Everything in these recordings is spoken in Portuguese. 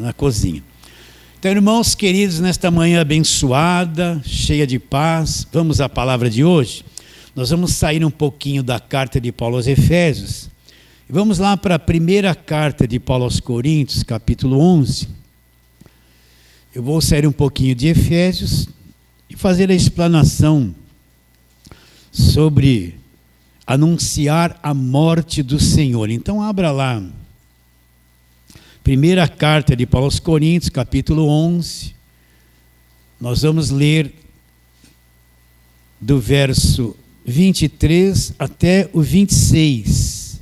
na cozinha. Então, irmãos queridos, nesta manhã abençoada, cheia de paz, vamos à palavra de hoje. Nós vamos sair um pouquinho da carta de Paulo aos Efésios e vamos lá para a primeira carta de Paulo aos Coríntios, capítulo 11. Eu vou sair um pouquinho de Efésios e fazer a explanação sobre anunciar a morte do Senhor. Então, abra lá. Primeira carta de Paulo aos Coríntios, capítulo 11. Nós vamos ler do verso 23 até o 26.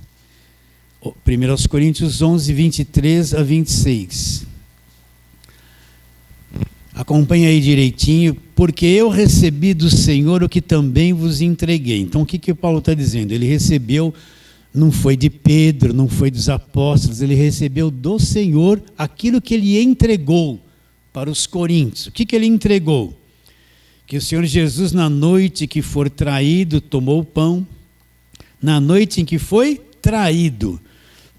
1 aos Coríntios 11, 23 a 26. Acompanhe aí direitinho. Porque eu recebi do Senhor o que também vos entreguei. Então, o que Paulo está dizendo? Ele recebeu, não foi de Pedro, não foi dos apóstolos, ele recebeu do Senhor aquilo que ele entregou para os coríntios. O que ele entregou? Que o Senhor Jesus, na noite que for traído, tomou o pão. Na noite em que foi traído,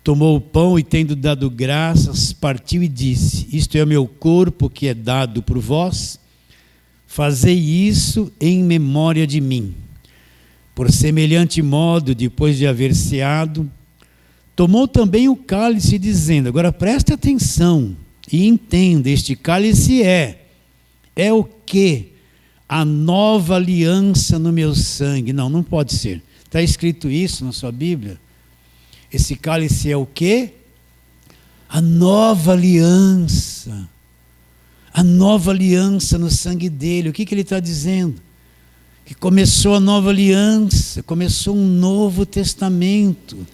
tomou o pão e, tendo dado graças, partiu e disse: isto é o meu corpo que é dado por vós, fazei isso em memória de mim. Por semelhante modo, depois de haver ceado, tomou também o cálice, dizendo, agora preste atenção e entenda, este cálice é o quê? A nova aliança no meu sangue. Não pode ser. Está escrito isso na sua Bíblia? Esse cálice é o quê? A nova aliança. A nova aliança no sangue dele. O que ele está dizendo? Que começou a nova aliança, começou um novo testamento.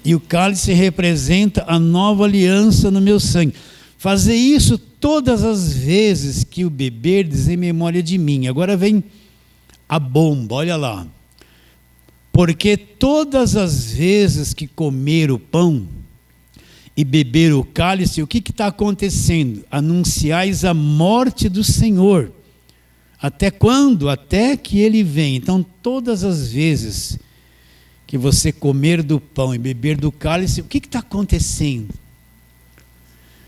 E o cálice representa a nova aliança no meu sangue. Fazer isso todas as vezes que o beberdes em memória de mim. Agora vem a bomba, olha lá. Porque todas as vezes que comer o pão e beber o cálice, o que está acontecendo? Anunciais a morte do Senhor. Até quando? Até que ele venha. Então, todas as vezes que você comer do pão e beber do cálice, o que está acontecendo?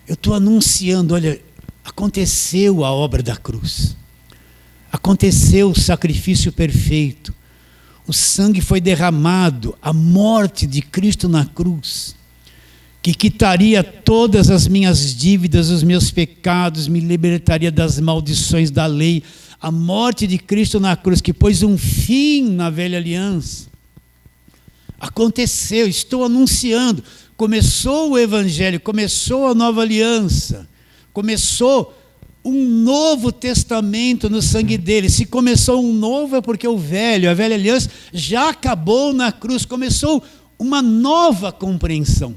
Eu estou anunciando, olha, aconteceu a obra da cruz. Aconteceu o sacrifício perfeito. O sangue foi derramado, a morte de Cristo na cruz, que quitaria todas as minhas dívidas, os meus pecados, me libertaria das maldições da lei. A morte de Cristo na cruz, que pôs um fim na velha aliança. Aconteceu, estou anunciando. Começou o evangelho, começou a nova aliança. Começou um novo testamento no sangue dele. Se começou um novo é porque a velha aliança já acabou na cruz. Começou uma nova compreensão.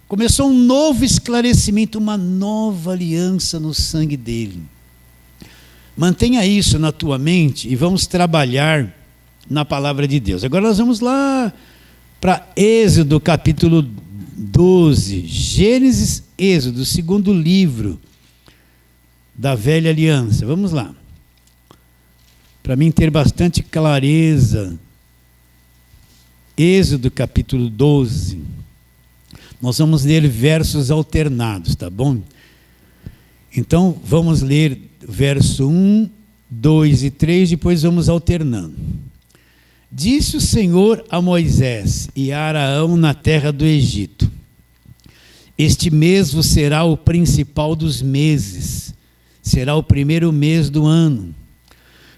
Começou um novo esclarecimento, uma nova aliança no sangue dele. Mantenha isso na tua mente e vamos trabalhar na palavra de Deus. Agora nós vamos lá para Êxodo capítulo 12. Gênesis, Êxodo, o segundo livro da velha aliança. Vamos lá. Para mim ter bastante clareza. Êxodo capítulo 12. Nós vamos ler versos alternados, tá bom? Então, vamos ler verso 1, 2 e 3, depois vamos alternando. Disse o Senhor a Moisés e a Araão na terra do Egito: este mês vos será o principal dos meses, será o primeiro mês do ano.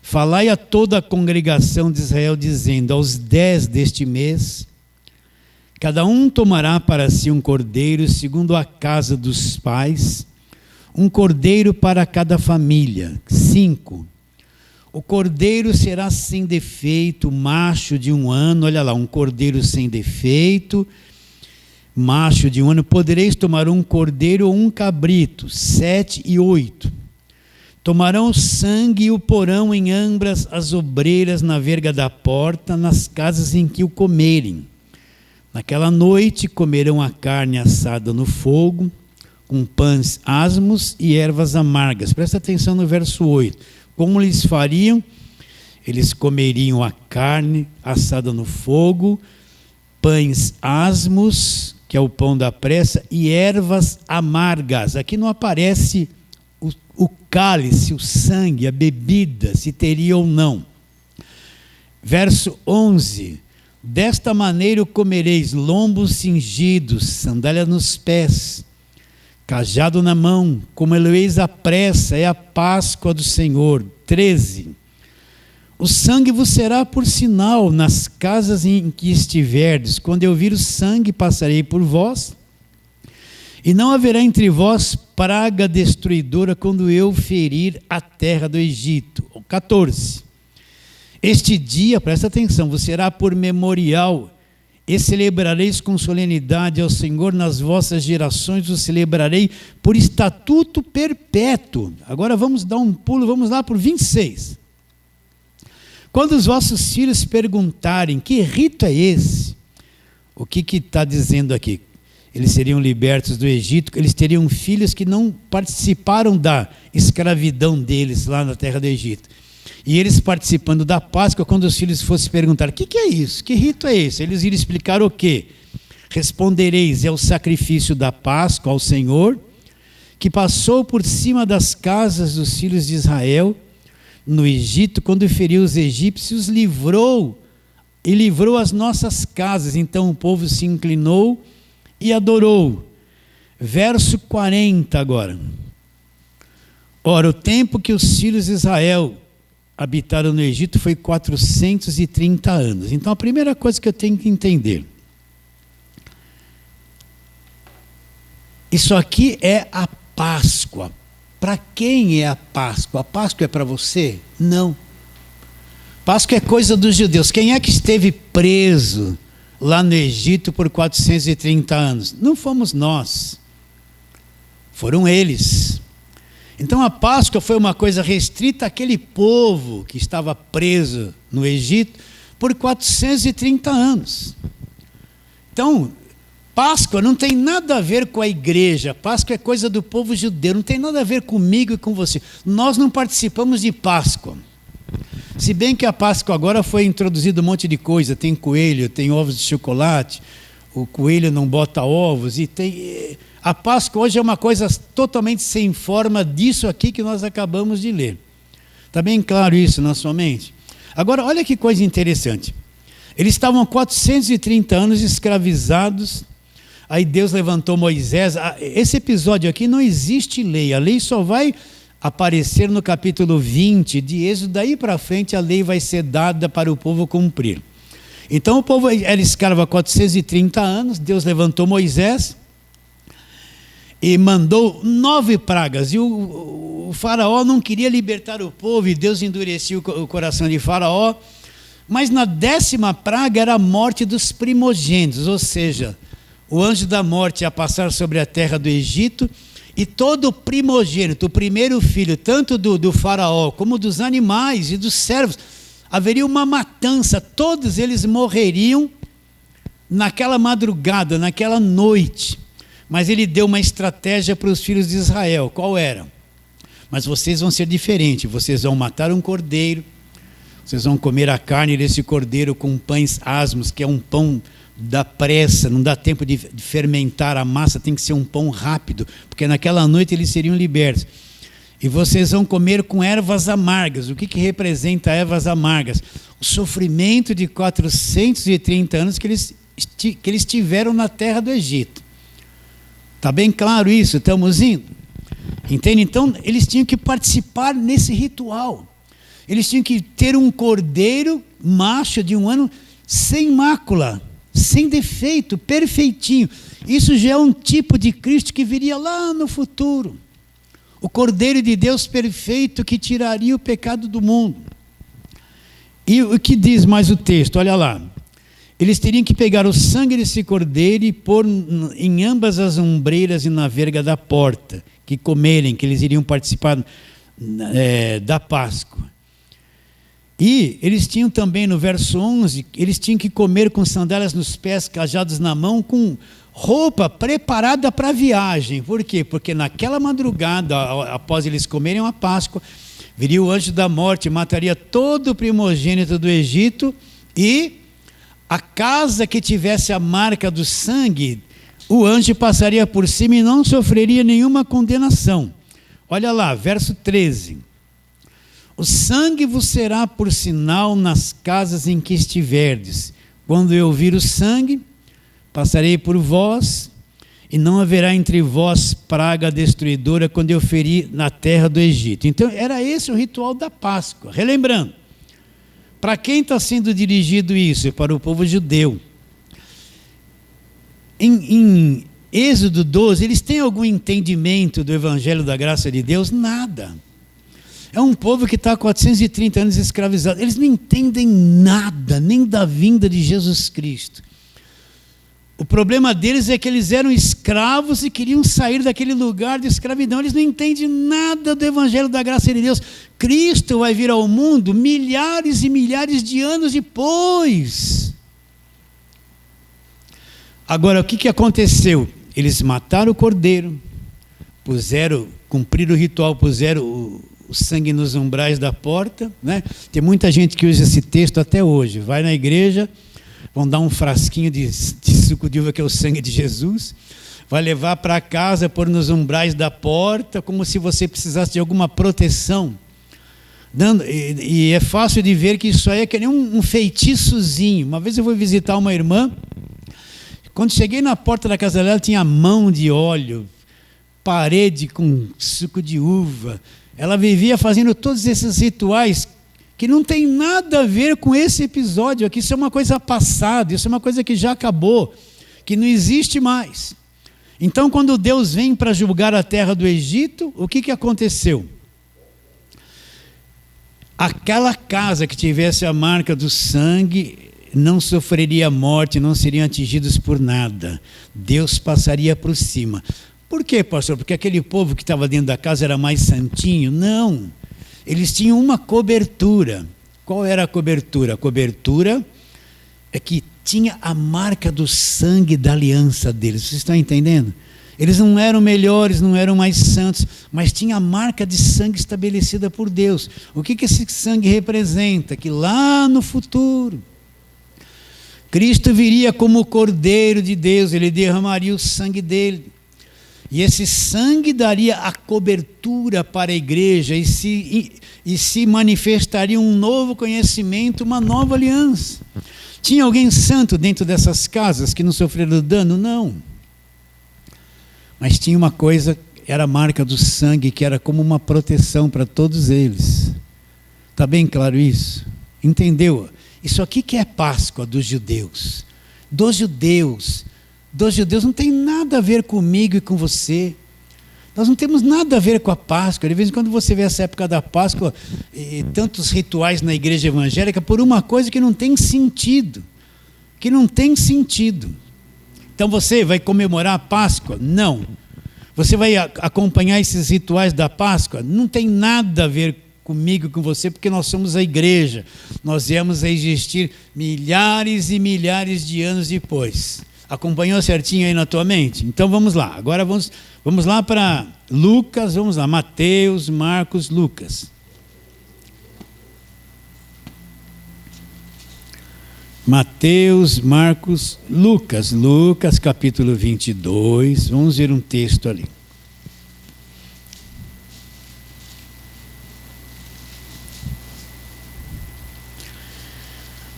Falai a toda a congregação de Israel, dizendo, aos 10 deste mês, cada um tomará para si um cordeiro, segundo a casa dos pais, um cordeiro para cada família. 5. O cordeiro será sem defeito, macho de 1 ano. Olha lá, um cordeiro sem defeito, macho de 1 ano. Podereis tomar um cordeiro ou um cabrito. 7 e 8. Tomarão o sangue e o porão em ambas as obreiras na verga da porta, nas casas em que o comerem. Naquela noite comerão a carne assada no fogo, com pães asmos e ervas amargas. Presta atenção no verso 8. Como eles fariam? Eles comeriam a carne assada no fogo, pães asmos que é o pão da pressa, e ervas amargas. Aqui não aparece o cálice, o sangue, a bebida, se teria ou não. Verso 11: desta maneira comereis lombos cingidos, sandália nos pés, cajado na mão, como eis a pressa, é a Páscoa do Senhor. 13: o sangue vos será por sinal nas casas em que estiverdes. Quando eu vir o sangue, passarei por vós, e não haverá entre vós praga destruidora quando eu ferir a terra do Egito. 14: este dia, presta atenção, vos será por memorial, e celebrareis com solenidade ao Senhor nas vossas gerações, o celebrarei por estatuto perpétuo. Agora vamos dar um pulo, vamos lá para o 26. Quando os vossos filhos perguntarem, que rito é esse? O que está dizendo aqui? Eles seriam libertos do Egito, eles teriam filhos que não participaram da escravidão deles lá na terra do Egito. E eles participando da Páscoa, quando os filhos fossem perguntar, o que é isso? Que rito é esse? Eles iriam explicar o quê? Respondereis, é o sacrifício da Páscoa ao Senhor, que passou por cima das casas dos filhos de Israel, no Egito, quando feriu os egípcios, livrou as nossas casas. Então o povo se inclinou e adorou. Verso 40 agora. Ora, o tempo que os filhos de Israel habitaram no Egito foi 430 anos. Então a primeira coisa que eu tenho que entender, isso aqui é a Páscoa. Para quem é a Páscoa? A Páscoa é para você? Não. Páscoa é coisa dos judeus. Quem é que esteve preso lá no Egito por 430 anos? Não fomos nós. Foram eles. Então a Páscoa foi uma coisa restrita àquele povo que estava preso no Egito por 430 anos. Então, Páscoa não tem nada a ver com a igreja. Páscoa é coisa do povo judeu, não tem nada a ver comigo e com você. Nós não participamos de Páscoa. Se bem que a Páscoa agora foi introduzido um monte de coisa, tem coelho, tem ovos de chocolate, o coelho não bota ovos, e tem... A Páscoa hoje é uma coisa totalmente sem forma disso aqui que nós acabamos de ler. Está bem claro isso na sua mente? Agora, olha que coisa interessante. Eles estavam 430 anos escravizados. Aí Deus levantou Moisés. Esse episódio aqui não existe lei. A lei só vai aparecer no capítulo 20 de Êxodo. Daí para frente a lei vai ser dada para o povo cumprir. Então o povo era escravo há 430 anos. Deus levantou Moisés e mandou 9 pragas. E o faraó não queria libertar o povo. E Deus endureceu o coração de faraó. Mas na 10ª praga era a morte dos primogênitos. Ou seja, o anjo da morte ia passar sobre a terra do Egito, e todo primogênito, o primeiro filho, tanto do faraó como dos animais e dos servos, haveria uma matança, todos eles morreriam naquela madrugada, naquela noite. Mas ele deu uma estratégia para os filhos de Israel. Qual era? Mas vocês vão ser diferentes, vocês vão matar um cordeiro, vocês vão comer a carne desse cordeiro com pães asmos, que é um pão da pressa, não dá tempo de fermentar a massa, tem que ser um pão rápido, porque naquela noite eles seriam libertos. E vocês vão comer com ervas amargas. O que representa ervas amargas? O sofrimento de 430 anos que eles tiveram na terra do Egito. Está bem claro isso? Estamos indo? Entende? Então, eles tinham que participar nesse ritual. Eles tinham que ter um cordeiro macho de 1 ano sem mácula, sem defeito, perfeitinho. Isso já é um tipo de Cristo que viria lá no futuro. O Cordeiro de Deus perfeito que tiraria o pecado do mundo. E o que diz mais o texto? Olha lá. Eles teriam que pegar o sangue desse cordeiro e pôr em ambas as ombreiras e na verga da porta, que comerem, que eles iriam participar da Páscoa. E eles tinham também, no verso 11, eles tinham que comer com sandálias nos pés, cajados na mão, com roupa preparada para a viagem. Por quê? Porque naquela madrugada, após eles comerem a Páscoa, viria o anjo da morte, mataria todo o primogênito do Egito, e a casa que tivesse a marca do sangue, o anjo passaria por cima e não sofreria nenhuma condenação. Olha lá, verso 13. O sangue vos será por sinal nas casas em que estiverdes. Quando eu vir o sangue, passarei por vós, e não haverá entre vós praga destruidora quando eu ferir na terra do Egito. Então, era esse o ritual da Páscoa. Relembrando, para quem está sendo dirigido isso? Para o povo judeu. Em Êxodo 12, eles têm algum entendimento do Evangelho da Graça de Deus? Nada. É um povo que está há 430 anos escravizado. Eles não entendem nada, nem da vinda de Jesus Cristo. O problema deles é que eles eram escravos e queriam sair daquele lugar de escravidão. Eles não entendem nada do Evangelho da Graça de Deus. Cristo vai vir ao mundo milhares e milhares de anos depois. Agora, o que aconteceu? Eles mataram o cordeiro, cumpriram o ritual, puseram o sangue nos umbrais da porta, né? Tem muita gente que usa esse texto até hoje. Vai na igreja, vão dar um frasquinho de suco de uva, que é o sangue de Jesus, vai levar para casa, pôr nos umbrais da porta, como se você precisasse de alguma proteção. E é fácil de ver que isso aí é que nem um feitiçozinho. Uma vez eu fui visitar uma irmã, quando cheguei na porta da casa dela, tinha mão de óleo, parede com suco de uva. Ela vivia fazendo todos esses rituais que não tem nada a ver com esse episódio aqui. Isso é uma coisa passada, isso é uma coisa que já acabou, que não existe mais. Então, quando Deus vem para julgar a terra do Egito, o que aconteceu? Aquela casa que tivesse a marca do sangue não sofreria morte, não seriam atingidos por nada. Deus passaria por cima. Por quê, pastor? Porque aquele povo que estava dentro da casa era mais santinho? Não. Eles tinham uma cobertura. Qual era a cobertura? A cobertura é que tinha a marca do sangue da aliança deles. Vocês estão entendendo? Eles não eram melhores, não eram mais santos, mas tinha a marca de sangue estabelecida por Deus. O que esse sangue representa? Que lá no futuro, Cristo viria como o Cordeiro de Deus, ele derramaria o sangue dele. E esse sangue daria a cobertura para a igreja e se manifestaria um novo conhecimento, uma nova aliança. Tinha alguém santo dentro dessas casas que não sofreram dano? Não. Mas tinha uma coisa, era a marca do sangue, que era como uma proteção para todos eles. Está bem claro isso? Entendeu? Isso aqui que é Páscoa dos judeus. Dos judeus não tem nada a ver comigo e com você. Nós não temos nada a ver com a Páscoa. De vez em quando você vê essa época da Páscoa, tantos rituais na igreja evangélica, por uma coisa que não tem sentido. Que não tem sentido. Então você vai comemorar a Páscoa? Não. Você vai acompanhar esses rituais da Páscoa? Não tem nada a ver comigo, com você, porque nós somos a igreja. Nós viemos a existir milhares e milhares de anos depois. Acompanhou certinho aí na tua mente? Então vamos lá. Agora vamos lá para Lucas, vamos lá. Mateus, Marcos, Lucas. Mateus, Marcos, Lucas. Lucas, capítulo 22. Vamos ver um texto ali.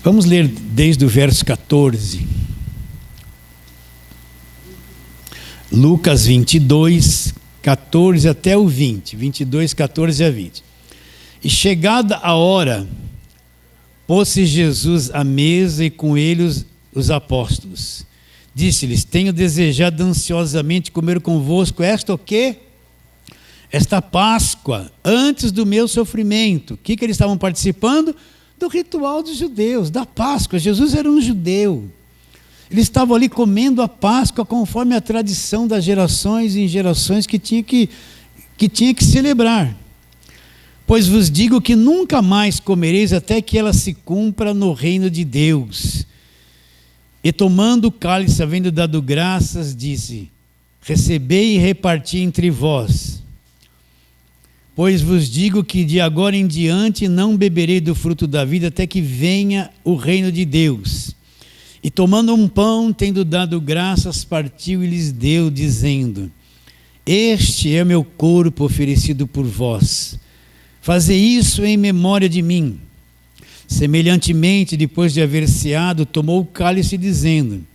Vamos ler desde o verso 14. Lucas 22, 14 até o 20. 22, 14 a 20. E chegada a hora, pôs-se Jesus à mesa e com ele os apóstolos. Disse-lhes: tenho desejado ansiosamente comer convosco esta o quê? Esta Páscoa, antes do meu sofrimento. O que eles estavam participando? Do ritual dos judeus, da Páscoa. Jesus era um judeu. Eles estavam ali comendo a Páscoa conforme a tradição das gerações em gerações que tinha que celebrar. Pois vos digo que nunca mais comereis até que ela se cumpra no reino de Deus. E tomando o cálice, havendo dado graças, disse: recebei e reparti entre vós. Pois vos digo que de agora em diante não beberei do fruto da vida até que venha o reino de Deus. E tomando um pão, tendo dado graças, partiu e lhes deu, dizendo: este é meu corpo oferecido por vós. Fazei isso em memória de mim. Semelhantemente, depois de haver ceado, tomou o cálice, dizendo: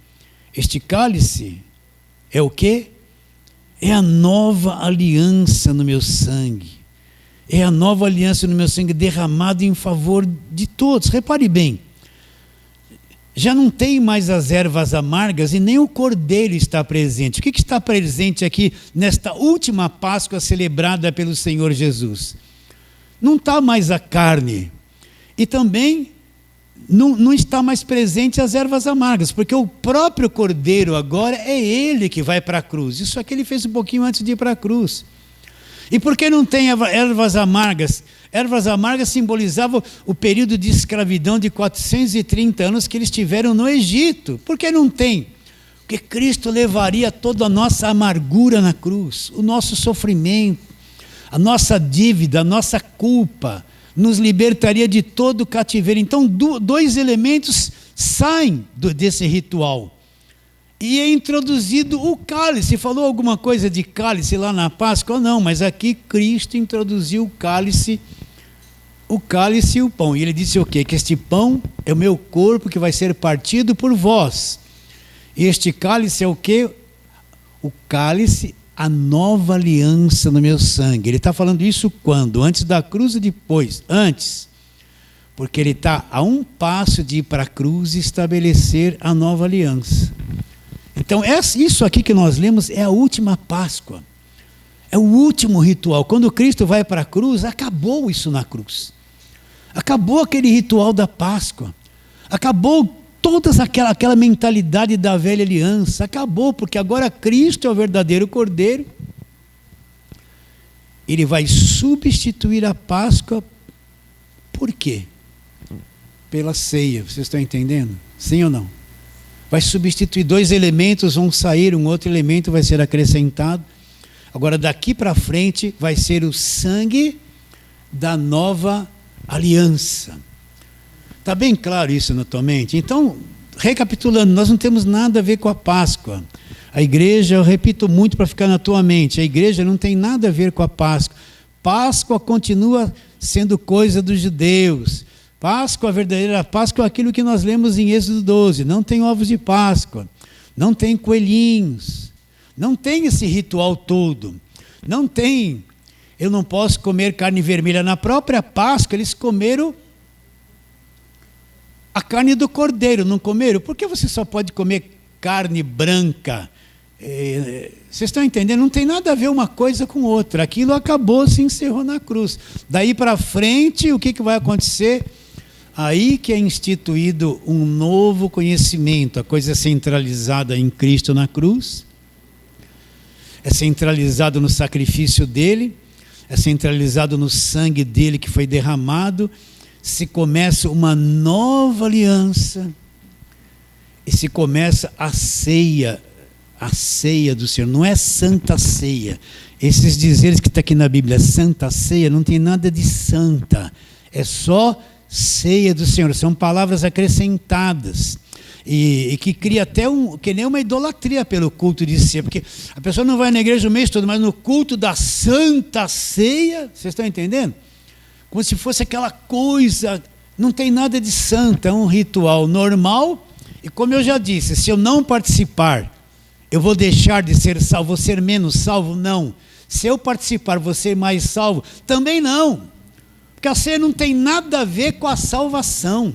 este cálice é o quê? É a nova aliança no meu sangue. É a nova aliança no meu sangue derramado em favor de todos. Repare bem, já não tem mais as ervas amargas e nem o cordeiro está presente. O que está presente aqui nesta última Páscoa celebrada pelo Senhor Jesus? Não está mais a carne. E também não está mais presente as ervas amargas, porque o próprio cordeiro agora é ele que vai para a cruz. Isso aqui ele fez um pouquinho antes de ir para a cruz. E por que não tem ervas amargas? Ervas amargas simbolizavam o período de escravidão de 430 anos que eles tiveram no Egito. Por que não tem? Porque Cristo levaria toda a nossa amargura na cruz, o nosso sofrimento, a nossa dívida, a nossa culpa, nos libertaria de todo o cativeiro. Então, dois elementos saem desse ritual. E é introduzido o cálice. Falou alguma coisa de cálice lá na Páscoa? Não, mas aqui Cristo introduziu o cálice e o pão. E ele disse o quê? Que este pão é o meu corpo que vai ser partido por vós. E este cálice é o quê? O cálice, a nova aliança no meu sangue. Ele está falando isso quando? Antes da cruz ou depois? Antes. Porque ele está a um passo de ir para a cruz e estabelecer a nova aliança. Então, isso aqui que nós lemos é a última Páscoa. É o último ritual. Quando Cristo vai para a cruz, acabou isso na cruz. Acabou aquele ritual da Páscoa. Acabou toda aquela mentalidade da velha aliança. Acabou, porque agora Cristo é o verdadeiro Cordeiro. Ele vai substituir a Páscoa. Por quê? Pela ceia. Vocês estão entendendo? Sim ou não? Vai substituir dois elementos, vão sair, um outro elemento vai ser acrescentado. Agora, daqui para frente, vai ser o sangue da nova aliança. Está bem claro isso na tua mente? Então, recapitulando, nós não temos nada a ver com a Páscoa. A igreja, eu repito muito para ficar na tua mente, a igreja não tem nada a ver com a Páscoa. Páscoa continua sendo coisa dos judeus. Páscoa, a verdadeira Páscoa é aquilo que nós lemos em Êxodo 12. Não tem ovos de Páscoa, não tem coelhinhos, não tem esse ritual todo. Não tem, eu não posso comer carne vermelha. Na própria Páscoa eles comeram a carne do cordeiro, não comeram? Por que você só pode comer carne branca? Vocês estão entendendo? Não tem nada a ver uma coisa com outra. Aquilo acabou, se encerrou na cruz. Daí para frente, o que vai acontecer? Aí que é instituído um novo conhecimento. A coisa é centralizada em Cristo na cruz, é centralizado no sacrifício dele, é centralizado no sangue dele que foi derramado. Se começa uma nova aliança e se começa a ceia do Senhor. Não é santa ceia. Esses dizeres que está aqui na Bíblia, santa ceia, não tem nada de santa, é só ceia do Senhor. São palavras acrescentadas e que cria até que nem uma idolatria pelo culto de ceia, porque a pessoa não vai na igreja o mês todo, mas no culto da santa ceia, vocês estão entendendo? Como se fosse aquela coisa, não tem nada de santa, é um ritual normal. E como eu já disse, se eu não participar, eu vou deixar de ser salvo, vou ser menos salvo? Não. Se eu participar, vou ser mais salvo? Também não. Porque a ceia não tem nada a ver com a salvação.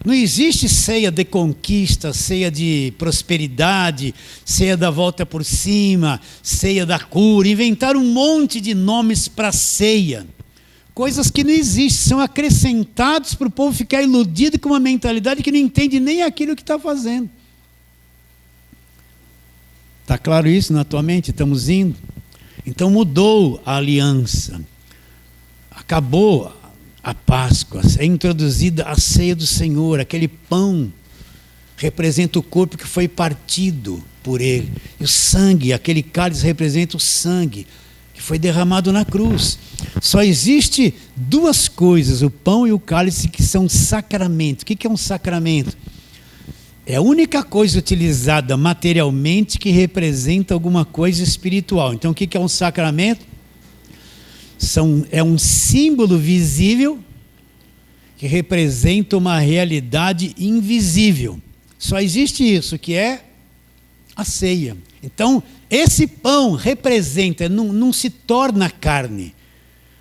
Não existe ceia de conquista, ceia de prosperidade, ceia da volta por cima, ceia da cura. Inventaram um monte de nomes para ceia. Coisas que não existem, são acrescentados para o povo ficar iludido com uma mentalidade que não entende nem aquilo que está fazendo. Está claro isso na tua mente? Estamos indo? Então mudou a aliança. Acabou a Páscoa, é introduzida a ceia do Senhor. Aquele pão representa o corpo que foi partido por ele. E o sangue, aquele cálice representa o sangue que foi derramado na cruz. Só existe duas coisas, o pão e o cálice, que são sacramentos. O que é um sacramento? É a única coisa utilizada materialmente que representa alguma coisa espiritual. Então, o que é um sacramento? É um símbolo visível que representa uma realidade invisível. Só existe isso, que é a ceia. Então, esse pão representa, não se torna carne.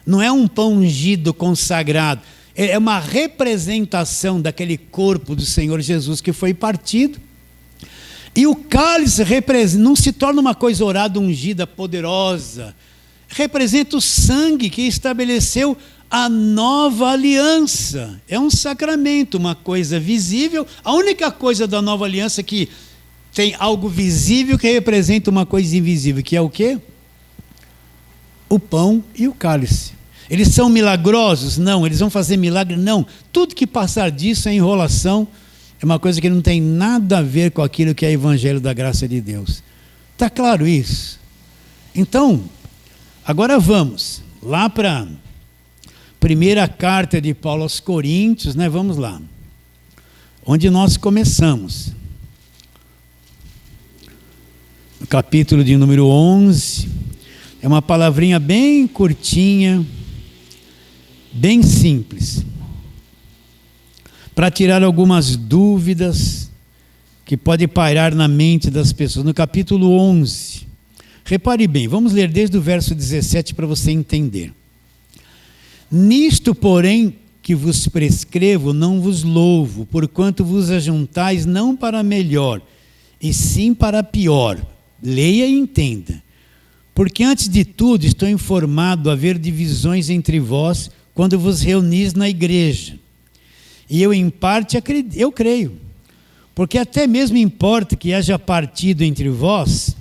Não é um pão ungido, consagrado. É uma representação daquele corpo do Senhor Jesus que foi partido. E o cálice não se torna uma coisa orada, ungida, poderosa. Representa o sangue que estabeleceu a nova aliança. É um sacramento, uma coisa visível. A única coisa da nova aliança que tem algo visível que representa uma coisa invisível, que é o quê? O pão e o cálice. Eles são milagrosos? Não. Eles vão fazer milagre? Não. Tudo que passar disso é enrolação, é uma coisa que não tem nada a ver com aquilo que é evangelho da graça de Deus. Está claro isso? Então, agora vamos lá para a primeira carta de Paulo aos Coríntios, né? Vamos lá. Onde nós começamos. No capítulo de número 11. É uma palavrinha bem curtinha, bem simples, para tirar algumas dúvidas que podem pairar na mente das pessoas. No capítulo 11, repare bem, vamos ler desde o verso 17 para você entender. Nisto, porém, que vos prescrevo, não vos louvo, porquanto vos ajuntais não para melhor, e sim para pior. Leia e entenda. Porque antes de tudo estou informado haver divisões entre vós quando vos reunis na igreja. E eu em parte eu creio. Porque até mesmo importa que haja partido entre vós,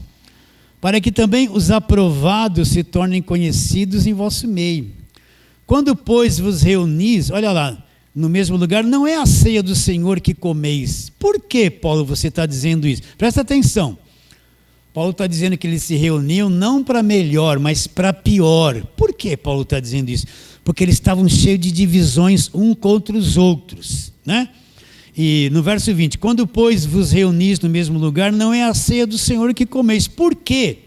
para que também os aprovados se tornem conhecidos em vosso meio. Quando, pois, vos reunis, olha lá, no mesmo lugar, não é a ceia do Senhor que comeis. Por que, Paulo, você está dizendo isso? Presta atenção. Paulo está dizendo que eles se reuniam não para melhor, mas para pior. Por que Paulo está dizendo isso? Porque eles estavam cheios de divisões um contra os outros, né? E no verso 20, quando, pois, vos reunis no mesmo lugar, não é a ceia do Senhor que comeis. Por quê?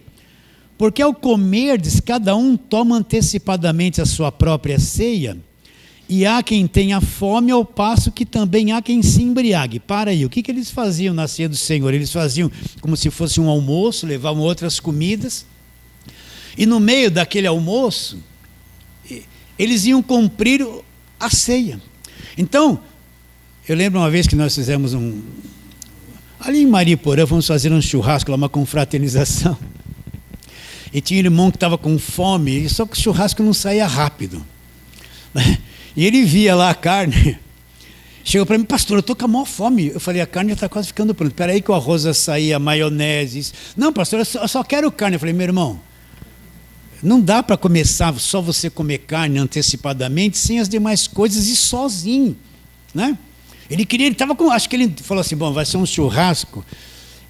Porque ao comerdes, cada um toma antecipadamente a sua própria ceia, e há quem tenha fome, ao passo que também há quem se embriague. Para aí, o que eles faziam na ceia do Senhor? Eles faziam como se fosse um almoço, levavam outras comidas, e no meio daquele almoço, eles iam cumprir a ceia. Então, eu lembro uma vez que nós fizemos ali em Mariporã, fomos fazer um churrasco lá, uma confraternização, e tinha um irmão que estava com fome, só que o churrasco não saía rápido, né? E ele via lá a carne, chegou para mim, pastor, eu estou com a maior fome. Eu falei, a carne já está quase ficando pronta. Espera aí que o arroz vai sair, a maionese. Isso. Não, pastor, eu só quero carne. Eu falei, meu irmão, não dá para começar só você comer carne antecipadamente, sem as demais coisas e sozinho, né? Ele estava com, acho que ele falou assim, bom, vai ser um churrasco,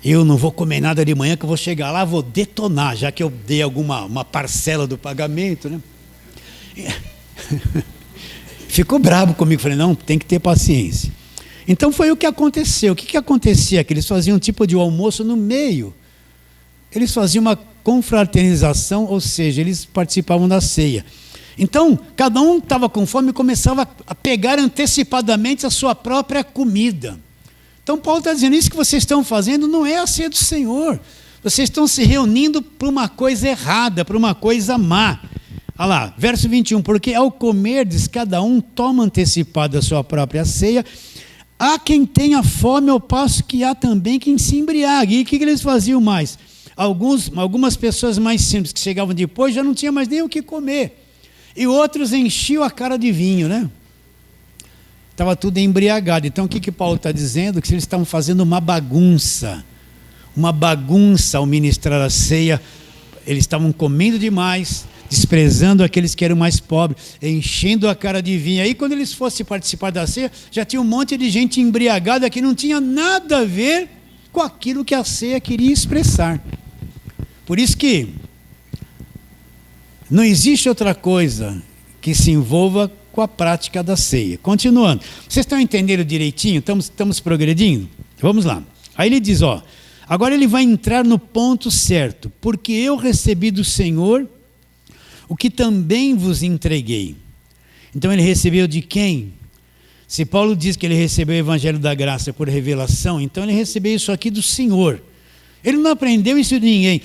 eu não vou comer nada de manhã, que eu vou chegar lá, vou detonar, já que eu dei uma parcela do pagamento, né? Ficou bravo comigo, falei, não, tem que ter paciência. Então foi o que aconteceu. O que acontecia? Que eles faziam um tipo de almoço no meio. Eles faziam uma confraternização, ou seja, eles participavam da ceia. Então, cada um estava com fome e começava a pegar antecipadamente a sua própria comida. Então Paulo está dizendo, isso que vocês estão fazendo não é a ceia do Senhor. Vocês estão se reunindo para uma coisa errada, para uma coisa má. Olha lá, verso 21, porque ao comerdes, cada um toma antecipada a sua própria ceia, há quem tenha fome, ao passo que há também quem se embriague. E o que eles faziam mais? Algumas pessoas mais simples que chegavam depois já não tinham mais nem o que comer. E outros enchiam a cara de vinho, né? Estava tudo embriagado. Então o que Paulo está dizendo? Que eles estavam fazendo uma bagunça ao ministrar a ceia. Eles estavam comendo demais, desprezando aqueles que eram mais pobres, enchendo a cara de vinho. Aí quando eles fossem participar da ceia, já tinha um monte de gente embriagada que não tinha nada a ver com aquilo que a ceia queria expressar. Por isso que não existe outra coisa que se envolva com a prática da ceia. Continuando, vocês estão entendendo direitinho? Estamos progredindo? Vamos lá. Aí ele diz, agora ele vai entrar no ponto certo. Porque eu recebi do Senhor o que também vos entreguei. Então ele recebeu de quem? Se Paulo diz que ele recebeu o Evangelho da Graça por revelação, então ele recebeu isso aqui do Senhor. Ele não aprendeu isso de ninguém.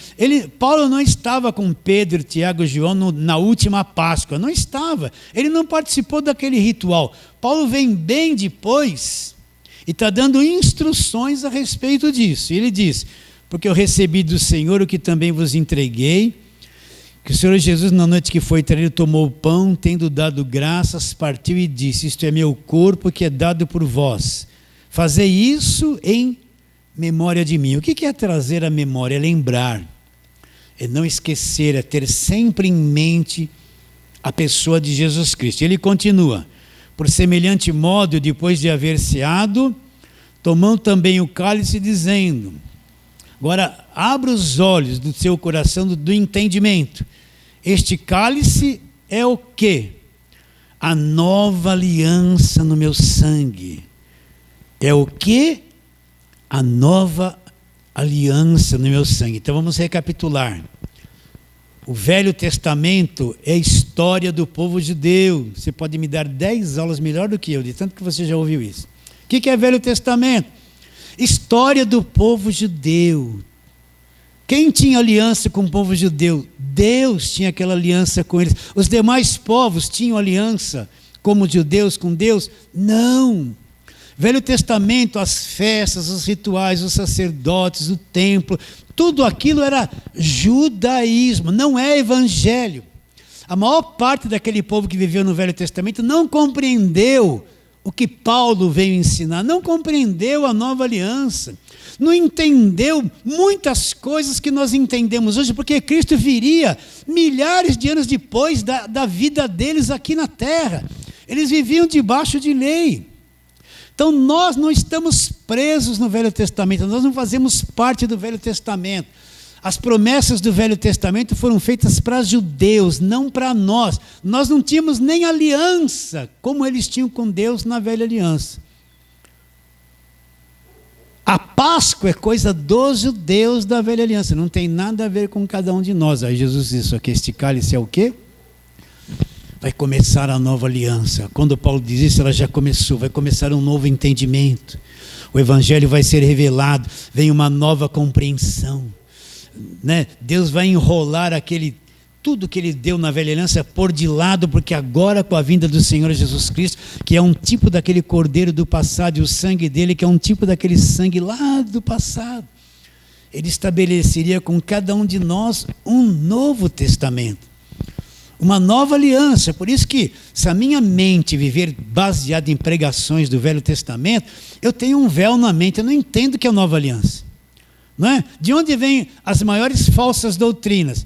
Paulo não estava com Pedro, Tiago e João na última Páscoa. Não estava. Ele não participou daquele ritual. Paulo vem bem depois e está dando instruções a respeito disso. Ele diz, porque eu recebi do Senhor o que também vos entreguei, que o Senhor Jesus, na noite que foi traído, tomou o pão, tendo dado graças, partiu e disse, isto é meu corpo que é dado por vós. Fazei isso em memória de mim. O que é trazer a memória? É lembrar, é não esquecer, é ter sempre em mente a pessoa de Jesus Cristo. Ele continua, por semelhante modo, depois de haver ceado, tomando também o cálice, dizendo, agora abra os olhos do seu coração, do entendimento. Este cálice é o quê? A nova aliança no meu sangue. É o quê? A nova aliança no meu sangue. Então vamos recapitular. O Velho Testamento é a história do povo judeu. Você pode me dar 10 aulas melhor do que eu, de tanto que você já ouviu isso. O que é Velho Testamento? História do povo judeu. Quem tinha aliança com o povo judeu? Deus tinha aquela aliança com eles. Os demais povos tinham aliança como judeus com Deus? Não. Velho Testamento, as festas, os rituais, os sacerdotes, o templo, tudo aquilo era judaísmo, não é evangelho. A maior parte daquele povo que viveu no Velho Testamento não compreendeu o que Paulo veio ensinar, não compreendeu a nova aliança, não entendeu muitas coisas que nós entendemos hoje, porque Cristo viria milhares de anos depois da vida deles aqui na terra. Eles viviam debaixo de lei. Então nós não estamos presos no Velho Testamento, nós não fazemos parte do Velho Testamento. As promessas do Velho Testamento foram feitas para judeus, não para nós. Nós não tínhamos nem aliança, como eles tinham com Deus na velha aliança. A Páscoa é coisa dos judeus da velha aliança, não tem nada a ver com cada um de nós. Aí Jesus disse aqui, este cálice é o quê? Vai começar a nova aliança. Quando Paulo diz isso, ela já começou, vai começar um novo entendimento. O Evangelho vai ser revelado, vem uma nova compreensão. Né? Deus vai enrolar tudo que ele deu na velha aliança por de lado, porque agora com a vinda do Senhor Jesus Cristo, que é um tipo daquele cordeiro do passado, e o sangue dele que é um tipo daquele sangue lá do passado, ele estabeleceria com cada um de nós um novo testamento, uma nova aliança. Por isso que, se a minha mente viver baseada em pregações do Velho Testamento, eu tenho um véu na mente, eu não entendo o que é a nova aliança. Não é? De onde vêm as maiores falsas doutrinas?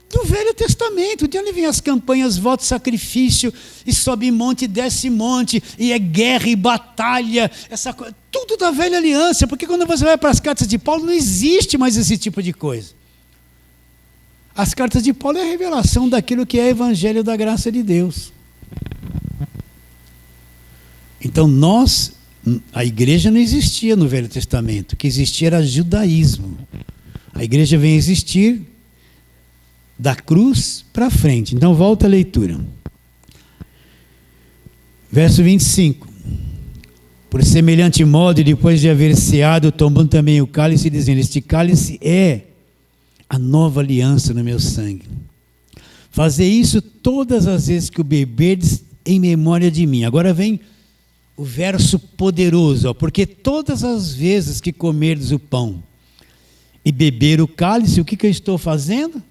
Do Velho Testamento. De onde vêm as campanhas voto, sacrifício, e sobe monte, desce monte, e é guerra e batalha, essa coisa, tudo da velha aliança, porque quando você vai para as cartas de Paulo, não existe mais esse tipo de coisa. As cartas de Paulo é a revelação daquilo que é o Evangelho da graça de Deus. Então a igreja não existia no Velho Testamento, o que existia era judaísmo. A igreja vem existir da cruz para frente. Então volta a leitura. Verso 25. Por semelhante modo, depois de haver ceado, tomando também o cálice, dizendo, este cálice é a nova aliança no meu sangue. Fazer isso todas as vezes que o beberdes em memória de mim. Agora vem o verso poderoso, porque todas as vezes que comerdes o pão e beber o cálice, o que eu estou fazendo?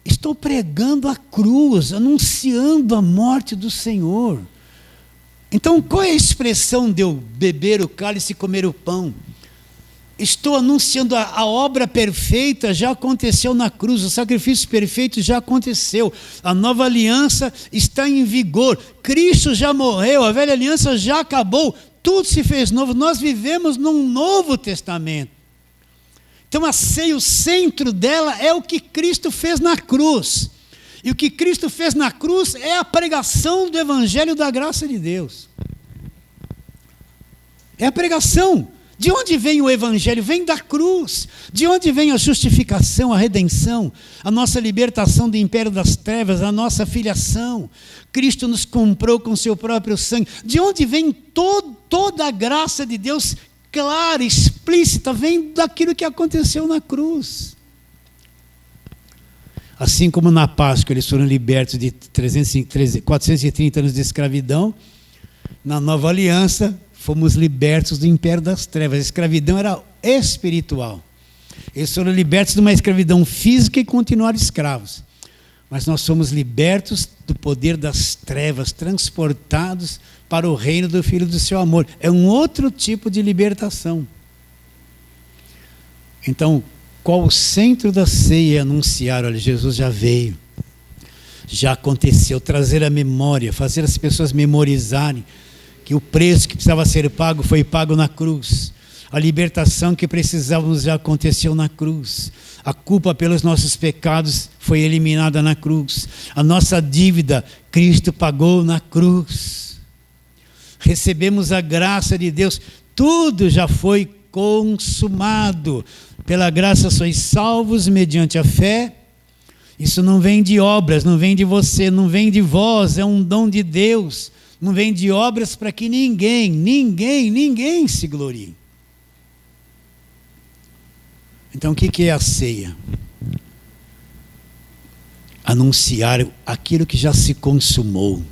Estou pregando a cruz, anunciando a morte do Senhor. Então, qual é a expressão de eu beber o cálice e comer o pão? Estou anunciando a obra perfeita, já aconteceu na cruz, o sacrifício perfeito já aconteceu, a nova aliança está em vigor, Cristo já morreu, a velha aliança já acabou, tudo se fez novo, nós vivemos num novo testamento. Então a ceia, o centro dela é o que Cristo fez na cruz, e o que Cristo fez na cruz é a pregação do Evangelho da graça de Deus. É a pregação. De onde vem o evangelho? Vem da cruz. De onde vem a justificação, a redenção, a nossa libertação do império das trevas, a nossa filiação? Cristo nos comprou com seu próprio sangue. De onde vem toda a graça de Deus clara, explícita? Vem daquilo que aconteceu na cruz. Assim como na Páscoa eles foram libertos de 430 anos de escravidão, na nova aliança fomos libertos do império das trevas. A escravidão era espiritual. Eles foram libertos de uma escravidão física e continuaram escravos. Mas nós somos libertos do poder das trevas, transportados para o reino do Filho do seu amor. É um outro tipo de libertação. Então, qual o centro da ceia? Anunciar, olha, Jesus já veio, já aconteceu, trazer a memória, fazer as pessoas memorizarem que o preço que precisava ser pago foi pago na cruz. A libertação que precisávamos já aconteceu na cruz. A culpa pelos nossos pecados foi eliminada na cruz. A nossa dívida, Cristo pagou na cruz. Recebemos a graça de Deus. Tudo já foi consumado. Pela graça sois salvos mediante a fé. Isso não vem de obras, não vem de você, não vem de vós, é um dom de Deus. Não vem de obras para que ninguém se glorie. Então o que é a ceia? Anunciar aquilo que já se consumou.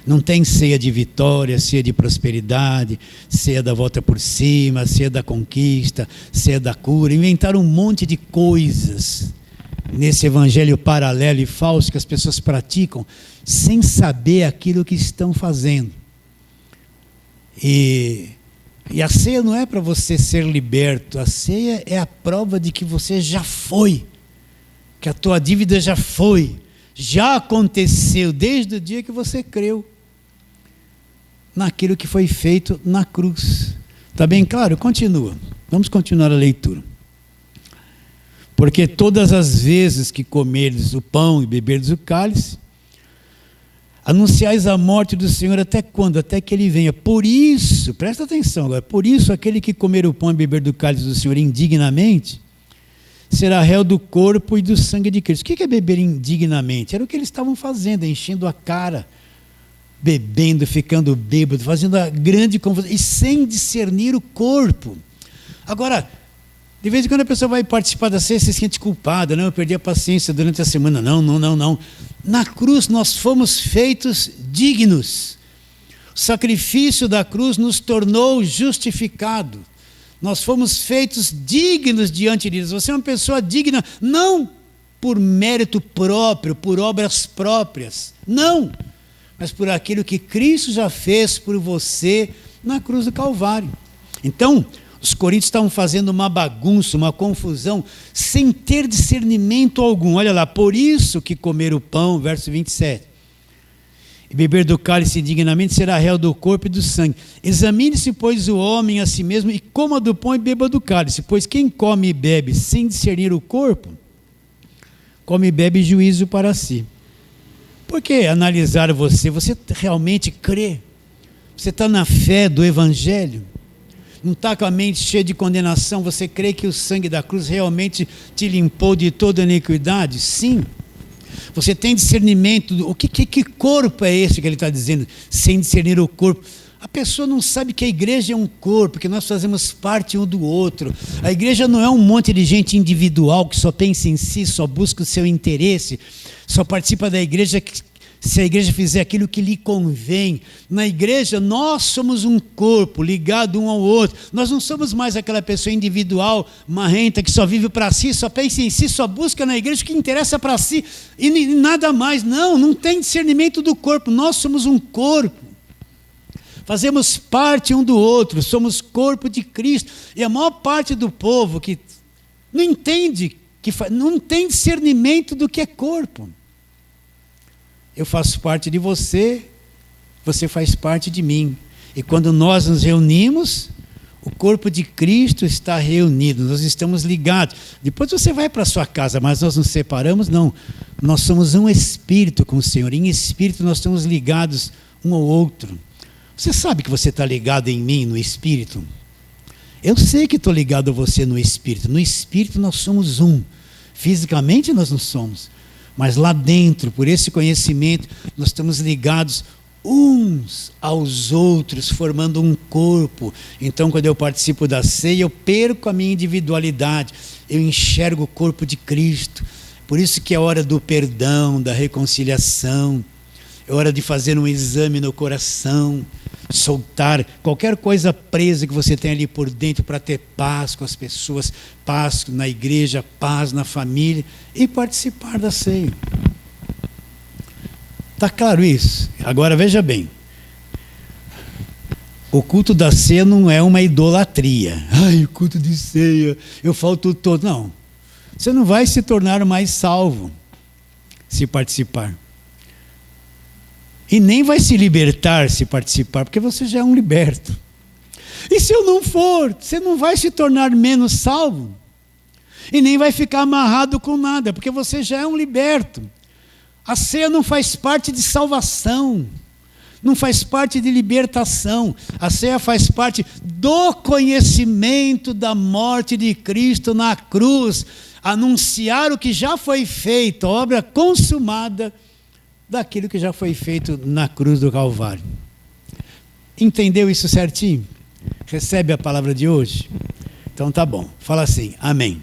Não tem ceia de vitória, ceia de prosperidade, ceia da volta por cima, ceia da conquista, ceia da cura. Inventaram um monte de coisas nesse evangelho paralelo e falso que as pessoas praticam sem saber aquilo que estão fazendo. E a ceia não é para você ser liberto, a ceia é a prova de que você já foi, que a tua dívida já foi, já aconteceu desde o dia que você creu naquilo que foi feito na cruz. Está bem claro? Continua. Vamos continuar a leitura. Porque todas as vezes que comerdes o pão e beberdes o cálice, anunciais a morte do Senhor até quando? Até que Ele venha. Por isso, presta atenção agora, por isso aquele que comer o pão e beber do cálice do Senhor indignamente, será réu do corpo e do sangue de Cristo. O que é beber indignamente? Era o que eles estavam fazendo, enchendo a cara, bebendo, ficando bêbado, fazendo a grande confusão, e sem discernir o corpo. Agora, de vez em quando a pessoa vai participar da ceia, se sente culpada, não, eu perdi a paciência durante a semana, não. Na cruz nós fomos feitos dignos. O sacrifício da cruz nos tornou justificado. Nós fomos feitos dignos diante de Deus. Você é uma pessoa digna, não por mérito próprio, por obras próprias, não, mas por aquilo que Cristo já fez por você na cruz do Calvário. Então, os coríntios estavam fazendo uma bagunça, uma confusão, sem ter discernimento algum. Olha lá, por isso que comer o pão, verso 27, e beber do cálice indignamente será réu do corpo e do sangue. Examine-se, pois, o homem a si mesmo, e coma do pão e beba do cálice, pois quem come e bebe sem discernir o corpo, come e bebe juízo para si. Por que analisar você? Você realmente crê? Você está na fé do Evangelho? Não está com a mente cheia de condenação? Você crê que o sangue da cruz realmente te limpou de toda iniquidade? Sim. Você tem discernimento do que corpo é esse que ele está dizendo? Sem discernir o corpo. A pessoa não sabe que a igreja é um corpo, que nós fazemos parte um do outro. A igreja não é um monte de gente individual que só pensa em si, só busca o seu interesse, só participa da igreja se a igreja fizer aquilo que lhe convém. Na igreja nós somos um corpo ligado um ao outro. Nós não somos mais aquela pessoa individual, marrenta, que só vive para si, só pensa em si, só busca na igreja o que interessa para si e nada mais. Não tem discernimento do corpo. Nós somos um corpo. Fazemos parte um do outro, somos corpo de Cristo. E a maior parte do povo que não entende, não tem discernimento do que é corpo. Eu faço parte de você, você faz parte de mim. E quando nós nos reunimos, o corpo de Cristo está reunido, nós estamos ligados. Depois você vai para a sua casa, mas nós nos separamos? Não. Nós somos um espírito com o Senhor. Em espírito nós estamos ligados um ao outro. Você sabe que você está ligado em mim, no Espírito? Eu sei que estou ligado a você no Espírito. No Espírito nós somos um. Fisicamente nós não somos. Mas lá dentro, por esse conhecimento, nós estamos ligados uns aos outros, formando um corpo. Então, quando eu participo da ceia, eu perco a minha individualidade. Eu enxergo o corpo de Cristo. Por isso que é hora do perdão, da reconciliação. É hora de fazer um exame no coração, soltar qualquer coisa presa que você tem ali por dentro para ter paz com as pessoas, paz na igreja, paz na família e participar da ceia. Está claro isso? Agora veja bem. O culto da ceia não é uma idolatria. Ai, o culto de ceia, eu falto todo. Não. Você não vai se tornar mais salvo se participar. E nem vai se libertar se participar, porque você já é um liberto. E se eu não for, você não vai se tornar menos salvo. E nem vai ficar amarrado com nada, porque você já é um liberto. A ceia não faz parte de salvação, não faz parte de libertação. A ceia faz parte do conhecimento da morte de Cristo na cruz. Anunciar o que já foi feito, a obra consumada daquilo que já foi feito na cruz do Calvário. Entendeu isso certinho? Recebe a palavra de hoje? Então tá bom. Fala assim, amém.